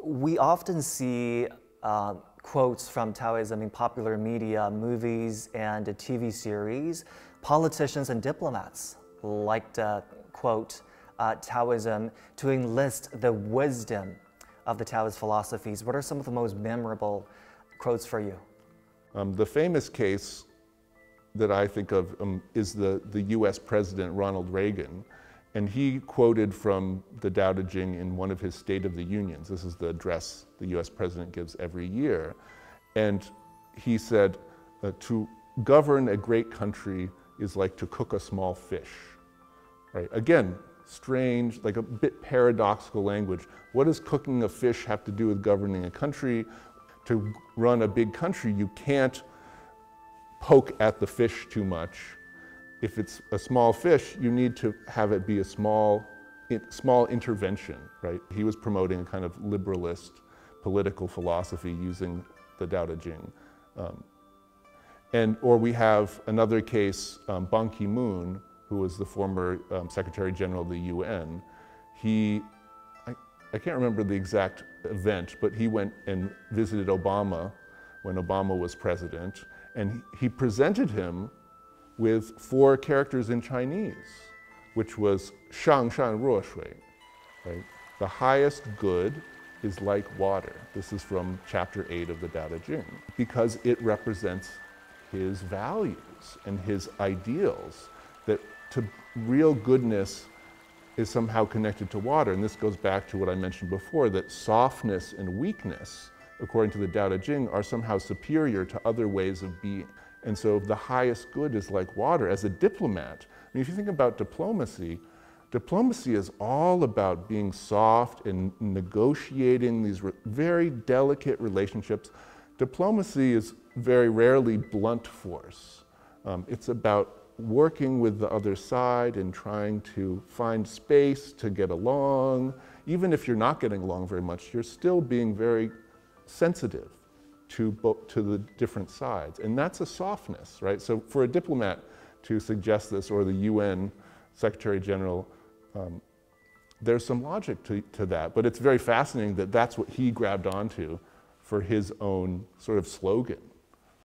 We often see quotes from Taoism in popular media, movies, and TV series. Politicians and diplomats like to quote Taoism to enlist the wisdom of the Taoist philosophies. What are some of the most memorable quotes for you? The famous case that I think of is the US President Ronald Reagan. And he quoted from the Tao Te Ching in one of his State of the Unions. This is the address the US president gives every year. And he said, to govern a great country is like to cook a small fish. Right? Again, strange, like a bit paradoxical language. What does cooking a fish have to do with governing a country? To run a big country, you can't poke at the fish too much. If it's a small fish, you need to have it be a small intervention, right? He was promoting a kind of liberalist political philosophy using the Tao Te Ching. Or we have another case, Ban Ki-moon, who was the former Secretary General of the UN. I can't remember the exact event, but he went and visited Obama when Obama was president, and he presented him with 4 characters in Chinese, which was Shang Shan Ruo Shui, right? The highest good is like water. This is from chapter 8 of the Tao Te Ching, because it represents his values and his ideals, that real goodness is somehow connected to water. And this goes back to what I mentioned before, that softness and weakness, according to the Tao Te Ching, are somehow superior to other ways of being. And so the highest good is like water. As a diplomat, I mean, if you think about diplomacy, diplomacy is all about being soft and negotiating these very delicate relationships. Diplomacy is very rarely blunt force. It's about working with the other side and trying to find space to get along. Even if you're not getting along very much, you're still being very sensitive to the different sides. And that's a softness, right? So for a diplomat to suggest this, or the UN Secretary General, there's some logic to that. But it's very fascinating that that's what he grabbed onto for his own sort of slogan.